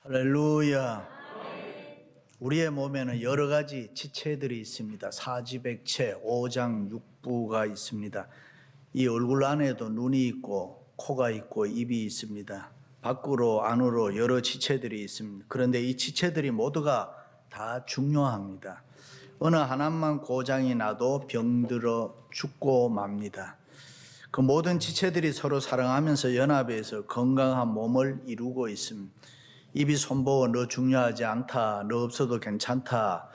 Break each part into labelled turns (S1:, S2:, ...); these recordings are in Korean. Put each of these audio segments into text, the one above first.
S1: 할렐루야. 우리의 몸에는 여러 가지 지체들이 있습니다. 사지백체, 오장, 육부가 있습니다. 이 얼굴 안에도 눈이 있고 코가 있고 입이 있습니다. 밖으로 안으로 여러 지체들이 있습니다. 그런데 이 지체들이 모두가 다 중요합니다. 어느 하나만 고장이 나도 병들어 죽고 맙니다. 그 모든 지체들이 서로 사랑하면서 연합해서 건강한 몸을 이루고 있습니다. 입이 손보고 너 중요하지 않다, 너 없어도 괜찮다,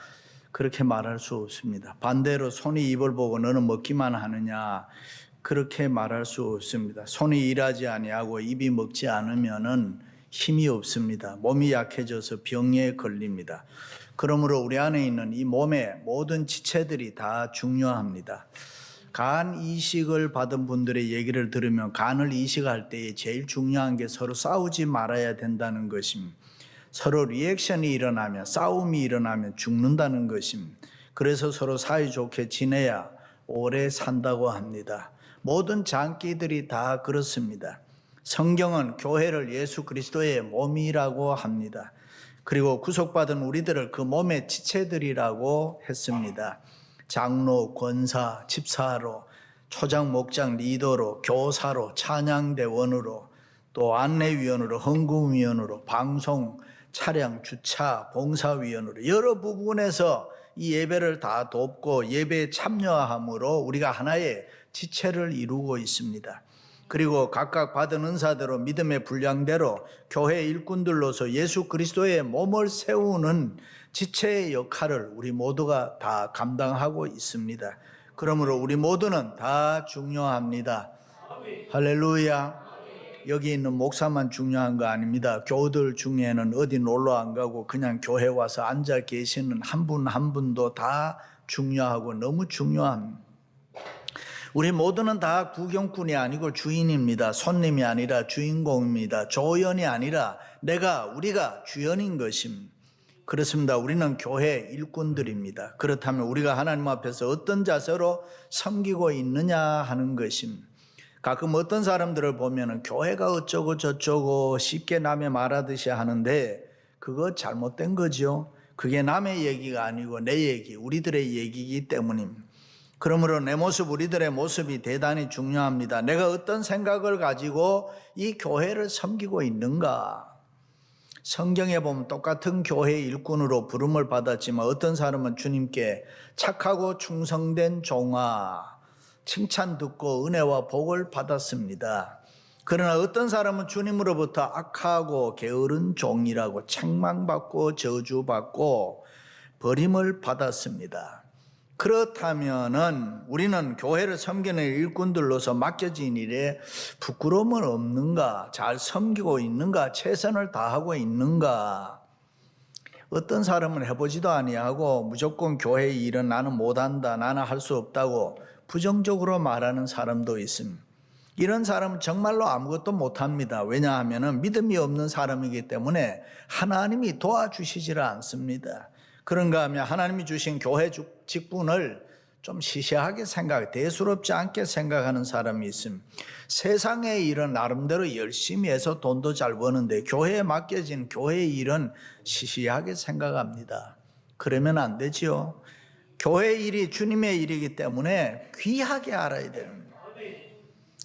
S1: 그렇게 말할 수 없습니다. 반대로 손이 입을 보고 너는 먹기만 하느냐, 그렇게 말할 수 없습니다. 손이 일하지 아니하고 입이 먹지 않으면은 힘이 없습니다. 몸이 약해져서 병에 걸립니다. 그러므로 우리 안에 있는 이 몸의 모든 지체들이 다 중요합니다. 간 이식을 받은 분들의 얘기를 들으면 간을 이식할 때에 제일 중요한 게 서로 싸우지 말아야 된다는 것입니다. 서로 리액션이 일어나면, 싸움이 일어나면 죽는다는 것입니다. 그래서 서로 사이좋게 지내야 오래 산다고 합니다. 모든 장기들이 다 그렇습니다. 성경은 교회를 예수 그리스도의 몸이라고 합니다. 그리고 구속받은 우리들을 그 몸의 지체들이라고 했습니다. 장로, 권사, 집사로, 초장, 목장, 리더로, 교사로, 찬양대원으로, 또 안내위원으로, 헌금위원으로, 방송, 차량, 주차, 봉사위원으로 여러 부분에서 이 예배를 다 돕고 예배에 참여함으로 우리가 하나의 지체를 이루고 있습니다. 그리고 각각 받은 은사대로 믿음의 분량대로 교회 일꾼들로서 예수 그리스도의 몸을 세우는 지체의 역할을 우리 모두가 다 감당하고 있습니다. 그러므로 우리 모두는 다 중요합니다. 할렐루야. 여기 있는 목사만 중요한 거 아닙니다. 교우들 중에는 어디 놀러 안 가고 그냥 교회 와서 앉아 계시는 한 분 한 분도 다 중요하고 너무 중요합니다. 우리 모두는 다 구경꾼이 아니고 주인입니다. 손님이 아니라 주인공입니다. 조연이 아니라 우리가 주연인 것입니다. 그렇습니다. 우리는 교회 일꾼들입니다. 그렇다면 우리가 하나님 앞에서 어떤 자세로 섬기고 있느냐 하는 것입니다. 가끔 어떤 사람들을 보면 교회가 어쩌고 저쩌고 쉽게 남의 말하듯이 하는데 그거 잘못된 거죠. 그게 남의 얘기가 아니고 내 얘기, 우리들의 얘기이기 때문입니다. 그러므로 내 모습, 우리들의 모습이 대단히 중요합니다. 내가 어떤 생각을 가지고 이 교회를 섬기고 있는가? 성경에 보면 똑같은 교회 일꾼으로 부름을 받았지만 어떤 사람은 주님께 착하고 충성된 종아, 칭찬 듣고 은혜와 복을 받았습니다. 그러나 어떤 사람은 주님으로부터 악하고 게으른 종이라고 책망받고 저주받고 버림을 받았습니다. 그렇다면은 우리는 교회를 섬기는 일꾼들로서 맡겨진 일에 부끄러움은 없는가? 잘 섬기고 있는가? 최선을 다하고 있는가? 어떤 사람은 해보지도 아니하고 무조건 교회 일은 나는 못한다, 나는 할 수 없다고 부정적으로 말하는 사람도 있습니다. 이런 사람은 정말로 아무것도 못합니다. 왜냐하면 믿음이 없는 사람이기 때문에 하나님이 도와주시질 않습니다. 그런가 하면 하나님이 주신 교회 직분을 좀 시시하게 대수롭지 않게 생각하는 사람이 있습니다. 세상의 일은 나름대로 열심히 해서 돈도 잘 버는데 교회에 맡겨진 교회의 일은 시시하게 생각합니다. 그러면 안 되지요. 교회 일이 주님의 일이기 때문에 귀하게 알아야 됩니다.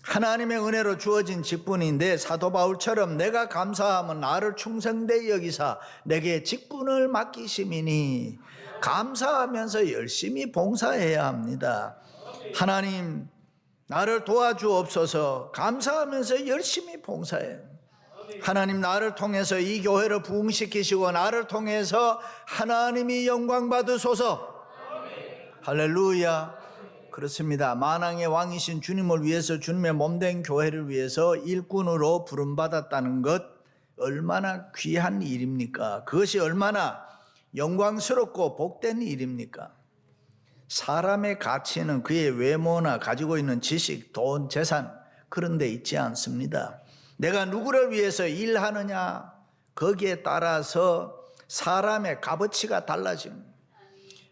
S1: 하나님의 은혜로 주어진 직분인데 사도 바울처럼 내가 감사하면 나를 충성되이 여기사 내게 직분을 맡기심이니 감사하면서 열심히 봉사해야 합니다. 하나님 나를 도와주옵소서 감사하면서 열심히 봉사해요. 하나님 나를 통해서 이 교회를 부흥시키시고 나를 통해서 하나님이 영광 받으소서. 할렐루야. 그렇습니다. 만왕의 왕이신 주님을 위해서 주님의 몸된 교회를 위해서 일꾼으로 부름받았다는 것 얼마나 귀한 일입니까? 그것이 얼마나 영광스럽고 복된 일입니까? 사람의 가치는 그의 외모나 가지고 있는 지식, 돈, 재산 그런 데 있지 않습니다. 내가 누구를 위해서 일하느냐 거기에 따라서 사람의 값어치가 달라집니다.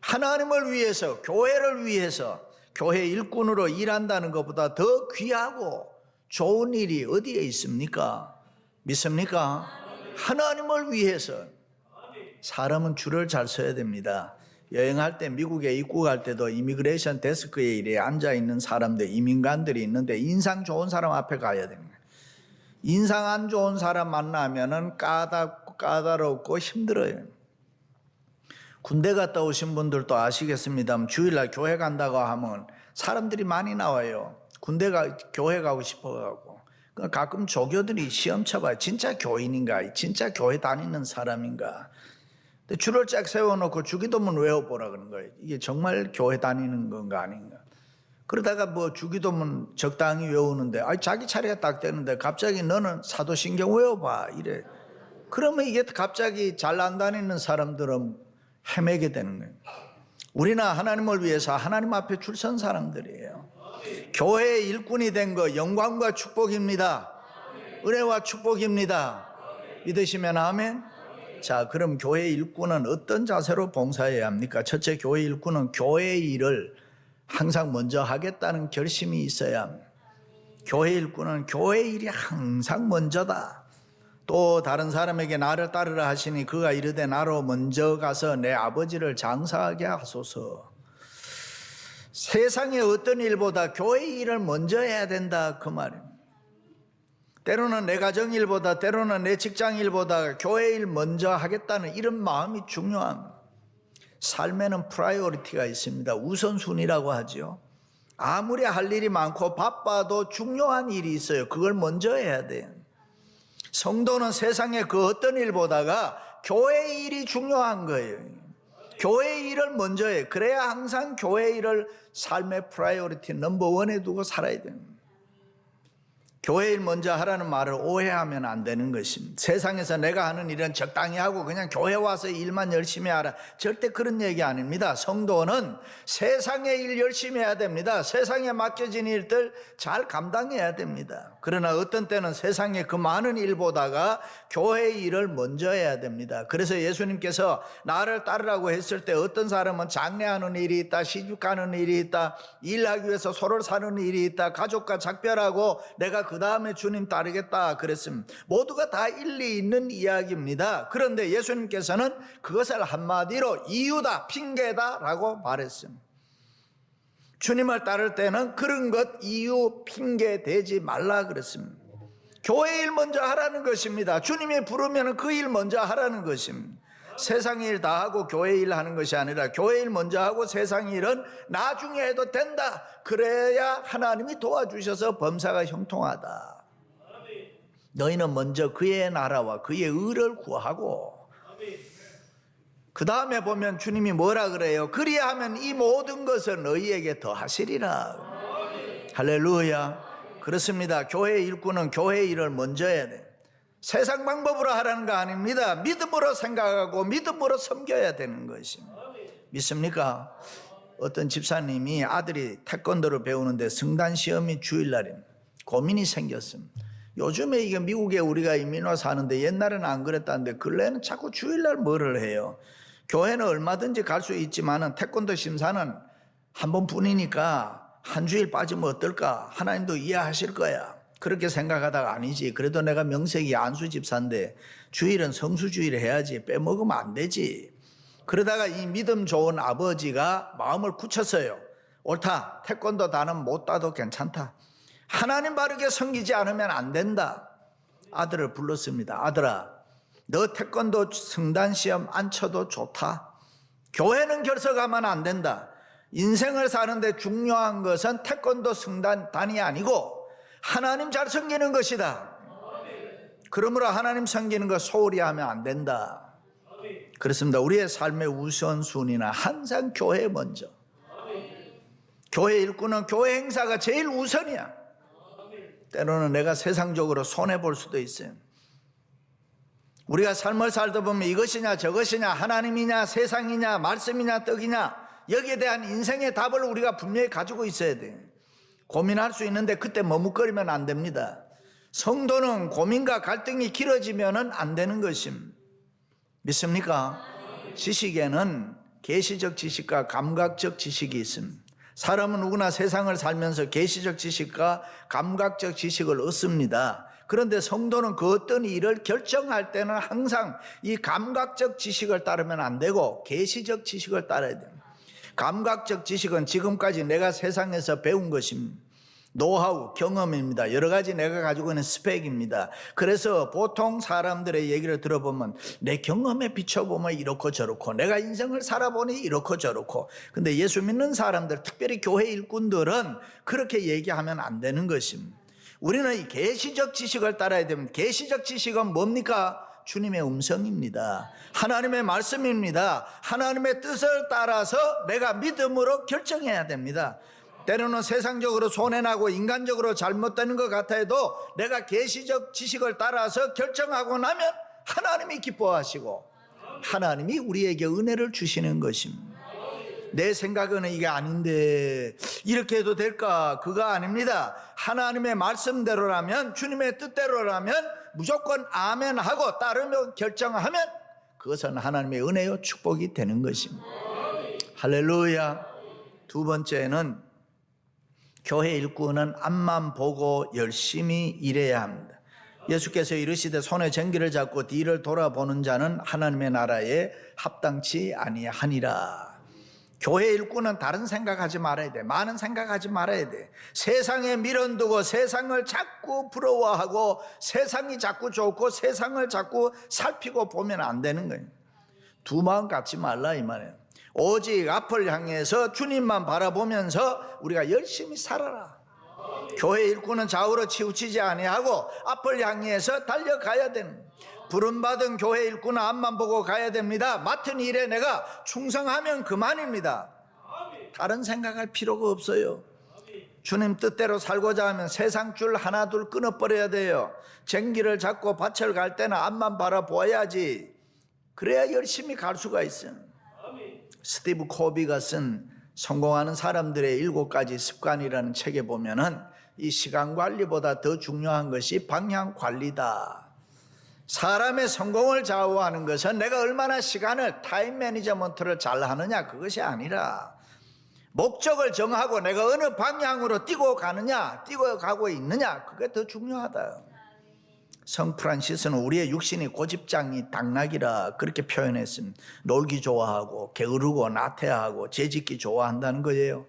S1: 하나님을 위해서 교회를 위해서 교회 일꾼으로 일한다는 것보다 더 귀하고 좋은 일이 어디에 있습니까? 믿습니까? 하나님을 위해서. 사람은 줄을 잘 서야 됩니다. 여행할 때 미국에 입국할 때도 이미그레이션 데스크에 이래 앉아있는 사람들, 이민관들이 있는데 인상 좋은 사람 앞에 가야 됩니다. 인상 안 좋은 사람 만나면은 까다롭고 힘들어요. 군대 갔다 오신 분들도 아시겠습니다만 주일날 교회 간다고 하면 사람들이 많이 나와요. 교회 가고 싶어가고. 가끔 조교들이 시험 쳐봐요. 진짜 교인인가? 진짜 교회 다니는 사람인가? 근데 줄을 쫙 세워놓고 주기도문 외워보라 그러는 거예요. 이게 정말 교회 다니는 건가 아닌가? 그러다가 뭐 주기도문 적당히 외우는데 자기 차례가 딱 되는데 갑자기 너는 사도신경 외워봐 이래. 그러면 이게 갑자기 잘 안 다니는 사람들은 헤매게 되는 거예요. 우리는 하나님을 위해서 하나님 앞에 줄 선 사람들이에요. 교회의 일꾼이 된 거 영광과 축복입니다. 은혜와 축복입니다. 믿으시면 아멘. 자, 그럼 교회 일꾼은 어떤 자세로 봉사해야 합니까? 첫째, 교회 일꾼은 교회의 일을 항상 먼저 하겠다는 결심이 있어야 합니다. 교회 일꾼은 교회 일이 항상 먼저다. 또 다른 사람에게 나를 따르라 하시니 그가 이르되 나로 먼저 가서 내 아버지를 장사하게 하소서. 세상의 어떤 일보다 교회 일을 먼저 해야 된다 그 말입니다. 때로는 내 가정 일보다, 때로는 내 직장 일보다 교회 일 먼저 하겠다는 이런 마음이 중요합니다. 삶에는 프라이어리티가 있습니다. 우선순위라고 하죠. 아무리 할 일이 많고 바빠도 중요한 일이 있어요. 그걸 먼저 해야 돼요. 성도는 세상의 그 어떤 일보다가 교회 일이 중요한 거예요. 교회 일을 먼저 해. 그래야 항상 교회 일을 삶의 프라이어리티 넘버원에 두고 살아야 됩니다. 교회 일 먼저 하라는 말을 오해하면 안 되는 것입니다. 세상에서 내가 하는 일은 적당히 하고 그냥 교회 와서 일만 열심히 하라. 절대 그런 얘기 아닙니다. 성도는 세상의 일 열심히 해야 됩니다. 세상에 맡겨진 일들 잘 감당해야 됩니다. 그러나 어떤 때는 세상의 그 많은 일보다가 교회의 일을 먼저 해야 됩니다. 그래서 예수님께서 나를 따르라고 했을 때 어떤 사람은 장례하는 일이 있다, 시집가는 일이 있다, 일하기 위해서 소를 사는 일이 있다, 가족과 작별하고 내가 그 다음에 주님 따르겠다 그랬습니다. 모두가 다 일리 있는 이야기입니다. 그런데 예수님께서는 그것을 한마디로 이유다, 핑계다 라고 말했습니다. 주님을 따를 때는 그런 것 이유 핑계 대지 말라 그랬습니다. 교회 일 먼저 하라는 것입니다. 주님이 부르면 그 일 먼저 하라는 것입니다. 세상 일 다 하고 교회 일 하는 것이 아니라 교회 일 먼저 하고 세상 일은 나중에 해도 된다. 그래야 하나님이 도와주셔서 범사가 형통하다. 너희는 먼저 그의 나라와 그의 의를 구하고 그 다음에 보면 주님이 뭐라 그래요? 그리하면 이 모든 것을 너희에게 더하시리라. 할렐루야. 그렇습니다. 교회 일꾼은 교회 일을 먼저 해야 돼요. 세상 방법으로 하라는 거 아닙니다. 믿음으로 생각하고 믿음으로 섬겨야 되는 것입니다. 믿습니까? 어떤 집사님이 아들이 태권도를 배우는데 성단 시험이 주일날입니다. 고민이 생겼습니다. 요즘에 이게 미국에 우리가 이민 와서 하는데 옛날에는 안 그랬다는데 근래에는 자꾸 주일날 뭐를 해요. 교회는 얼마든지 갈 수 있지만 태권도 심사는 한 번뿐이니까 한 주일 빠지면 어떨까? 하나님도 이해하실 거야. 그렇게 생각하다가 아니지. 그래도 내가 명색이 안수 집사인데 주일은 성수주일 해야지. 빼먹으면 안 되지. 그러다가 이 믿음 좋은 아버지가 마음을 굳혔어요. 옳다. 태권도 단은 못 따도 괜찮다. 하나님 바르게 섬기지 않으면 안 된다. 아들을 불렀습니다. 아들아, 너 태권도 성단시험 안 쳐도 좋다. 교회는 결석하면 안 된다. 인생을 사는데 중요한 것은 태권도 성단단이 아니고 하나님 잘 섬기는 것이다. 그러므로 하나님 섬기는 거 소홀히 하면 안 된다. 그렇습니다. 우리의 삶의 우선순위는 항상 교회 먼저. 교회 일꾼은 교회 행사가 제일 우선이야. 때로는 내가 세상적으로 손해볼 수도 있어요. 우리가 삶을 살다 보면 이것이냐 저것이냐 하나님이냐 세상이냐 말씀이냐 떡이냐 여기에 대한 인생의 답을 우리가 분명히 가지고 있어야 돼요. 고민할 수 있는데 그때 머뭇거리면 안 됩니다. 성도는 고민과 갈등이 길어지면 안 되는 것입니다. 믿습니까? 지식에는 계시적 지식과 감각적 지식이 있습니다. 사람은 누구나 세상을 살면서 계시적 지식과 감각적 지식을 얻습니다. 그런데 성도는 그 어떤 일을 결정할 때는 항상 이 감각적 지식을 따르면 안 되고 계시적 지식을 따라야 됩니다. 감각적 지식은 지금까지 내가 세상에서 배운 것입니다. 노하우, 경험입니다. 여러 가지 내가 가지고 있는 스펙입니다. 그래서 보통 사람들의 얘기를 들어보면 내 경험에 비춰보면 이렇고 저렇고 내가 인생을 살아보니 이렇고 저렇고. 근데 예수 믿는 사람들, 특별히 교회 일꾼들은 그렇게 얘기하면 안 되는 것입니다. 우리는 이 계시적 지식을 따라야 됩니다. 계시적 지식은 뭡니까? 주님의 음성입니다. 하나님의 말씀입니다. 하나님의 뜻을 따라서 내가 믿음으로 결정해야 됩니다. 때로는 세상적으로 손해나고 인간적으로 잘못되는 것 같아도 내가 계시적 지식을 따라서 결정하고 나면 하나님이 기뻐하시고 하나님이 우리에게 은혜를 주시는 것입니다. 내 생각은 이게 아닌데 이렇게 해도 될까? 그거 아닙니다. 하나님의 말씀대로라면, 주님의 뜻대로라면 무조건 아멘 하고 따르며 결정하면 그것은 하나님의 은혜요 축복이 되는 것입니다. 할렐루야. 두 번째는 교회 일꾼은 앞만 보고 열심히 일해야 합니다. 예수께서 이르시되 손에 쟁기를 잡고 뒤를 돌아보는 자는 하나님의 나라에 합당치 아니하니라. 교회 일꾼은 다른 생각하지 말아야 돼. 많은 생각하지 말아야 돼. 세상에 미련두고 세상을 자꾸 부러워하고 세상이 자꾸 좋고 세상을 자꾸 살피고 보면 안 되는 거예요. 두 마음 갖지 말라 이 말이에요. 오직 앞을 향해서 주님만 바라보면서 우리가 열심히 살아라. 교회 일꾼은 좌우로 치우치지 아니하고 앞을 향해서 달려가야 됩니다. 부름받은 교회 일꾼은 앞만 보고 가야 됩니다. 맡은 일에 내가 충성하면 그만입니다. 다른 생각할 필요가 없어요. 주님 뜻대로 살고자 하면 세상 줄 하나 둘 끊어버려야 돼요. 쟁기를 잡고 밭을 갈 때는 앞만 바라보아야지. 그래야 열심히 갈 수가 있어요. 스티브 코비가 쓴 성공하는 사람들의 7가지 습관이라는 책에 보면은 이 시간 관리보다 더 중요한 것이 방향 관리다. 사람의 성공을 좌우하는 것은 내가 얼마나 시간을 타임 매니저먼트를 잘 하느냐 그것이 아니라 목적을 정하고 내가 어느 방향으로 뛰고 가느냐 뛰고 가고 있느냐 그게 더 중요하다. 성 프란시스는 우리의 육신이 고집장이 당나귀라 그렇게 표현했습니다. 놀기 좋아하고 게으르고 나태하고 죄짓기 좋아한다는 거예요.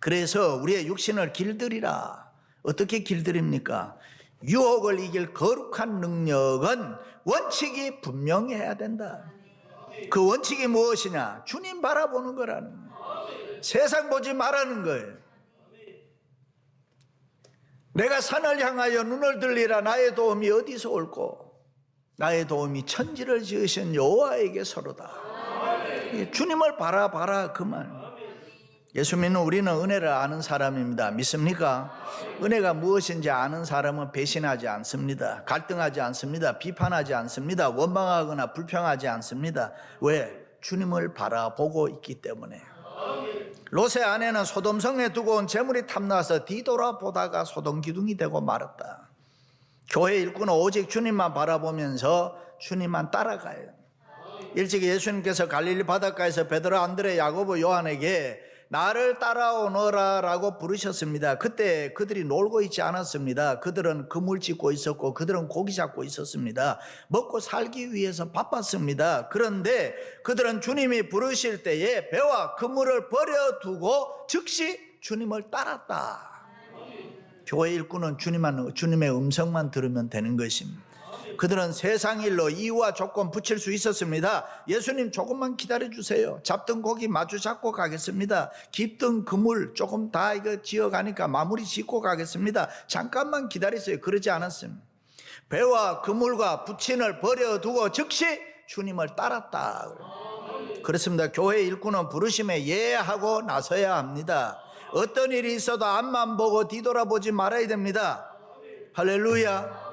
S1: 그래서 우리의 육신을 길들이라. 어떻게 길들입니까? 유혹을 이길 거룩한 능력은 원칙이 분명해야 된다. 그 원칙이 무엇이냐? 주님 바라보는 거라는 거예요. 세상 보지 말라는 거예요. 내가 산을 향하여 눈을 들리라. 나의 도움이 어디서 올꼬? 나의 도움이 천지를 지으신 여호와에게서로다. 주님을 바라봐라 그 말. 예수 믿는 우리는 은혜를 아는 사람입니다. 믿습니까? 은혜가 무엇인지 아는 사람은 배신하지 않습니다. 갈등하지 않습니다. 비판하지 않습니다. 원망하거나 불평하지 않습니다. 왜? 주님을 바라보고 있기 때문에. 롯의 아내는 소돔성에 두고 온 재물이 탐나서 뒤돌아보다가 소돔 기둥이 되고 말았다. 교회 일꾼은 오직 주님만 바라보면서 주님만 따라가요. 일찍이 예수님께서 갈릴리 바닷가에서 베드로, 안드레, 야고보, 요한에게 나를 따라오너라 라고 부르셨습니다. 그때 그들이 놀고 있지 않았습니다. 그들은 그물 짓고 있었고 그들은 고기 잡고 있었습니다. 먹고 살기 위해서 바빴습니다. 그런데 그들은 주님이 부르실 때에 배와 그물을 버려두고 즉시 주님을 따랐다. 교회 일꾼은 주님의 음성만 들으면 되는 것입니다. 그들은 세상 일로 이유와 조건 붙일 수 있었습니다. 예수님 조금만 기다려주세요. 잡던 고기 마주 잡고 가겠습니다. 깊던 그물 조금 다 이거 지어가니까 마무리 짓고 가겠습니다. 잠깐만 기다리세요. 그러지 않았습니다. 배와 그물과 부친을 버려두고 즉시 주님을 따랐다. 그렇습니다. 교회 일꾼은 부르심에 예하고 나서야 합니다. 어떤 일이 있어도 앞만 보고 뒤돌아보지 말아야 됩니다. 할렐루야.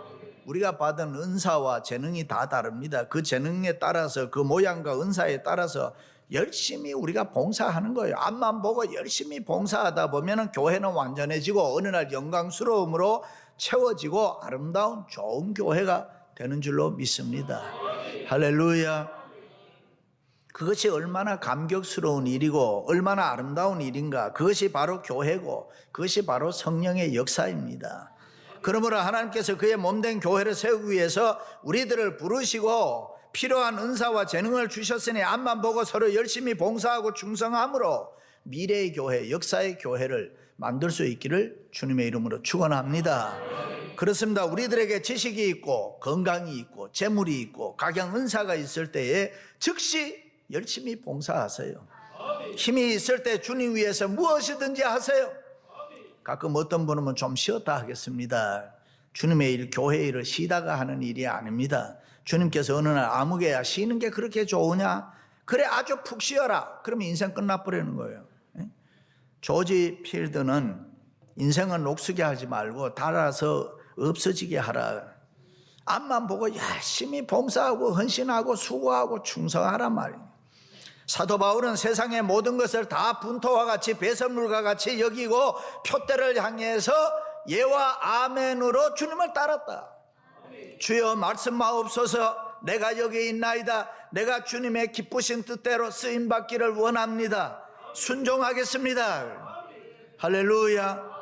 S1: 우리가 받은 은사와 재능이 다 다릅니다. 그 재능에 따라서 그 모양과 은사에 따라서 열심히 우리가 봉사하는 거예요. 앞만 보고 열심히 봉사하다 보면 교회는 완전해지고 어느 날 영광스러움으로 채워지고 아름다운 좋은 교회가 되는 줄로 믿습니다. 할렐루야. 그것이 얼마나 감격스러운 일이고 얼마나 아름다운 일인가. 그것이 바로 교회고 그것이 바로 성령의 역사입니다. 그러므로 하나님께서 그의 몸된 교회를 세우기 위해서 우리들을 부르시고 필요한 은사와 재능을 주셨으니 앞만 보고 서로 열심히 봉사하고 충성함으로 미래의 교회, 역사의 교회를 만들 수 있기를 주님의 이름으로 축원합니다. 그렇습니다. 우리들에게 지식이 있고 건강이 있고 재물이 있고 각양 은사가 있을 때에 즉시 열심히 봉사하세요. 힘이 있을 때 주님 위해서 무엇이든지 하세요. 가끔 어떤 분은 좀 쉬었다 하겠습니다. 주님의 일, 교회 일을 쉬다가 하는 일이 아닙니다. 주님께서 어느 날 아무개야 쉬는 게 그렇게 좋으냐? 그래 아주 푹 쉬어라. 그러면 인생 끝나버리는 거예요. 조지 필드는 인생은 녹슬게 하지 말고 달아서 없어지게 하라. 앞만 보고 열심히 봉사하고 헌신하고 수고하고 충성하란 말이에요. 사도 바울은 세상의 모든 것을 다 분토와 같이 배설물과 같이 여기고 표대를 향해서 예와 아멘으로 주님을 따랐다. 주여 말씀하옵소서. 내가 여기 있나이다. 내가 주님의 기쁘신 뜻대로 쓰임받기를 원합니다. 순종하겠습니다. 할렐루야.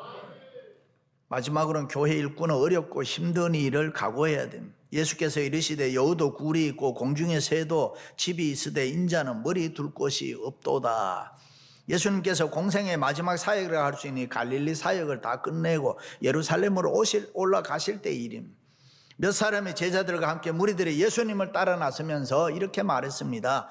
S1: 마지막으로는 교회 일꾼은 어렵고 힘든 일을 각오해야 됩니다. 예수께서 이르시되 여우도 굴이 있고 공중의 새도 집이 있으되 인자는 머리 둘 곳이 없도다. 예수님께서 공생의 마지막 사역을 할 수 있는 갈릴리 사역을 다 끝내고 예루살렘으로 올라가실 때 일입니다. 몇 사람의 제자들과 함께 무리들이 예수님을 따라 나서면서 이렇게 말했습니다.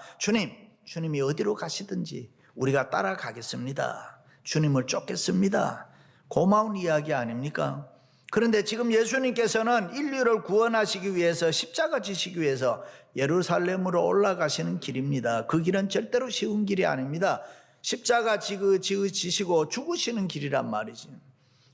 S1: 주님이 어디로 가시든지 우리가 따라가겠습니다. 주님을 쫓겠습니다. 고마운 이야기 아닙니까? 그런데 지금 예수님께서는 인류를 구원하시기 위해서 십자가 지시기 위해서 예루살렘으로 올라가시는 길입니다. 그 길은 절대로 쉬운 길이 아닙니다. 십자가 지시고 죽으시는 길이란 말이지.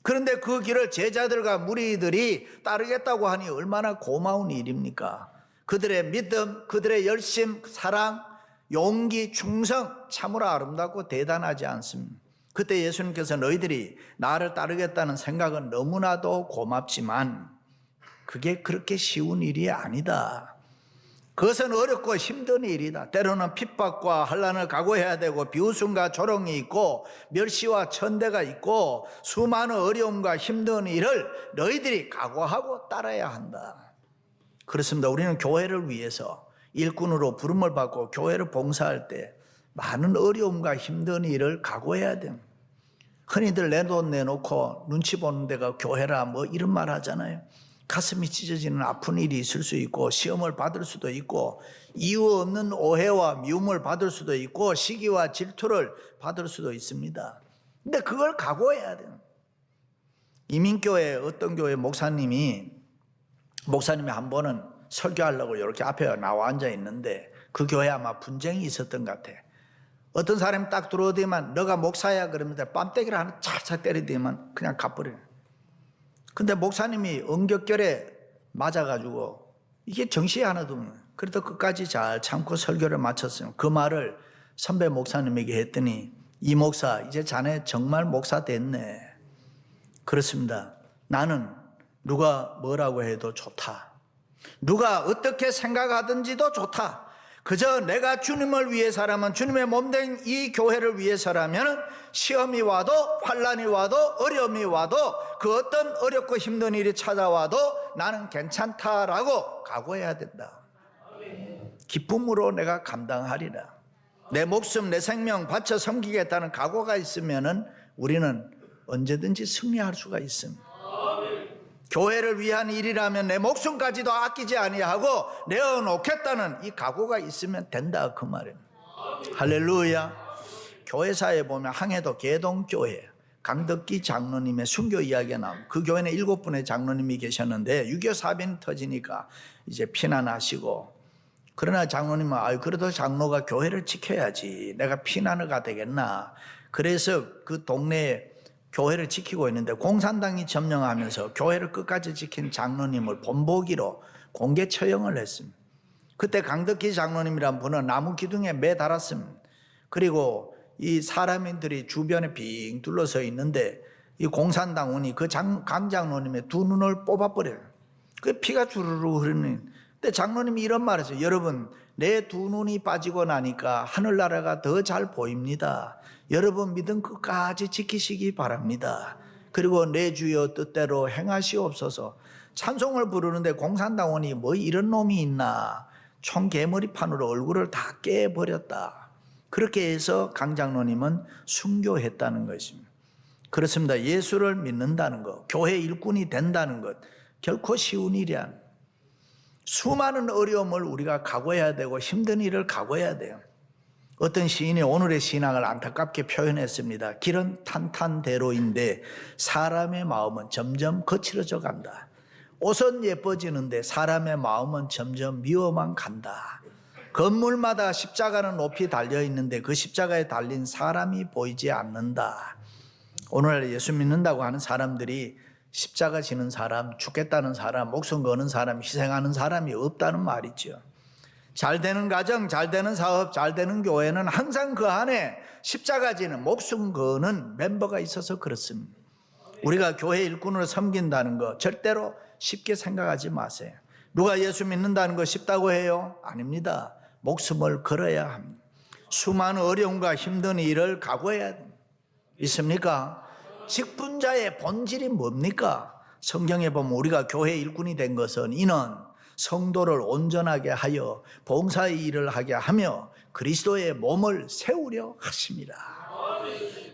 S1: 그런데 그 길을 제자들과 무리들이 따르겠다고 하니 얼마나 고마운 일입니까? 그들의 믿음, 그들의 열심, 사랑, 용기, 충성 참으로 아름답고 대단하지 않습니까? 그때 예수님께서 너희들이 나를 따르겠다는 생각은 너무나도 고맙지만 그게 그렇게 쉬운 일이 아니다. 그것은 어렵고 힘든 일이다. 때로는 핍박과 환난을 각오해야 되고 비웃음과 조롱이 있고 멸시와 천대가 있고 수많은 어려움과 힘든 일을 너희들이 각오하고 따라야 한다. 그렇습니다. 우리는 교회를 위해서 일꾼으로 부름을 받고 교회를 봉사할 때 많은 어려움과 힘든 일을 각오해야 됩니다. 흔히들 내 돈 내놓고 눈치 보는 데가 교회라 뭐 이런 말 하잖아요. 가슴이 찢어지는 아픈 일이 있을 수 있고 시험을 받을 수도 있고 이유 없는 오해와 미움을 받을 수도 있고 시기와 질투를 받을 수도 있습니다. 근데 그걸 각오해야 돼요. 이민교회 어떤 교회 목사님이 한 번은 설교하려고 이렇게 앞에 나와 앉아 있는데 그 교회 아마 분쟁이 있었던 것 같아. 어떤 사람이 딱 들어오더만 너가 목사야 그러면서 뺨때기를 하나 착착 때리더만 그냥 가버려요. 근데 목사님이 엄격결에 맞아가지고 이게 정신이 하나도 없는 거예요. 그래도 끝까지 잘 참고 설교를 마쳤어요. 그 말을 선배 목사님에게 했더니 이 목사 이제 자네 정말 목사 됐네. 그렇습니다. 나는 누가 뭐라고 해도 좋다. 누가 어떻게 생각하든지도 좋다. 그저 내가 주님을 위해서라면 주님의 몸된 이 교회를 위해서라면 시험이 와도 환난이 와도 어려움이 와도 그 어떤 어렵고 힘든 일이 찾아와도 나는 괜찮다라고 각오해야 된다. 기쁨으로 내가 감당하리라. 내 목숨 내 생명 바쳐 섬기겠다는 각오가 있으면 우리는 언제든지 승리할 수가 있습니다. 교회를 위한 일이라면 내 목숨까지도 아끼지 아니하고 내어놓겠다는 이 각오가 있으면 된다 그 말입니다. 할렐루야. 교회사에 보면 항해도 계동교회 강덕기 장로님의 순교 이야기가 나옵니다. 그 교회는 7분의 장로님이 계셨는데 6.25 사변이 터지니까 이제 피난하시고 그러나 장로님은 그래도 장로가 교회를 지켜야지 내가 피난을 가 되겠나. 그래서 그 동네에 교회를 지키고 있는데 공산당이 점령하면서 교회를 끝까지 지킨 장로님을 본보기로 공개 처형을 했습니다. 그때 강덕기 장로님이란 분은 나무 기둥에 매달았습니다. 그리고 이 사람들이 주변에 빙 둘러서 있는데 이 공산당원이 그 강 장로님의 두 눈을 뽑아버려요. 그 피가 주르르 흐르는. 근데 장로님이 이런 말을 했어요. 여러분 내 두 눈이 빠지고 나니까 하늘나라가 더 잘 보입니다. 여러분 믿음 끝까지 지키시기 바랍니다. 그리고 내 주여 뜻대로 행하시옵소서. 찬송을 부르는데 공산당원이 뭐 이런 놈이 있나, 총개머리판으로 얼굴을 다 깨버렸다. 그렇게 해서 강 장로님은 순교했다는 것입니다. 그렇습니다. 예수를 믿는다는 것, 교회 일꾼이 된다는 것 결코 쉬운 일이 아니에요. 수많은 어려움을 우리가 각오해야 되고 힘든 일을 각오해야 돼요. 어떤 시인이 오늘의 신앙을 안타깝게 표현했습니다. 길은 탄탄대로인데 사람의 마음은 점점 거칠어져 간다. 옷은 예뻐지는데 사람의 마음은 점점 미워만 간다. 건물마다 십자가는 높이 달려 있는데 그 십자가에 달린 사람이 보이지 않는다. 오늘 예수 믿는다고 하는 사람들이 십자가 지는 사람, 죽겠다는 사람, 목숨 거는 사람, 희생하는 사람이 없다는 말이죠. 잘 되는 가정, 잘 되는 사업, 잘 되는 교회는 항상 그 안에 십자가 지는, 목숨 거는 멤버가 있어서 그렇습니다. 우리가 교회 일꾼으로 섬긴다는 거 절대로 쉽게 생각하지 마세요. 누가 예수 믿는다는 거 쉽다고 해요? 아닙니다. 목숨을 걸어야 합니다. 수많은 어려움과 힘든 일을 각오해야 됩니다. 있습니까? 직분자의 본질이 뭡니까? 성경에 보면 우리가 교회 일꾼이 된 것은 이는 성도를 온전하게 하여 봉사의 일을 하게 하며 그리스도의 몸을 세우려 하십니다.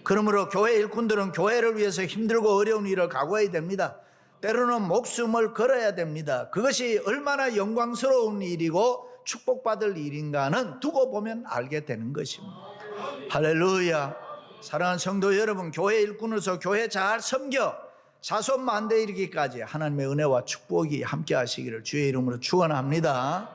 S1: 그러므로 교회 일꾼들은 교회를 위해서 힘들고 어려운 일을 각오해야 됩니다. 때로는 목숨을 걸어야 됩니다. 그것이 얼마나 영광스러운 일이고 축복받을 일인가는 두고 보면 알게 되는 것입니다. 할렐루야. 사랑하는 성도 여러분, 교회 일꾼으로서 교회 잘 섬겨 자손 만대 이르기까지 하나님의 은혜와 축복이 함께 하시기를 주의 이름으로 축원합니다.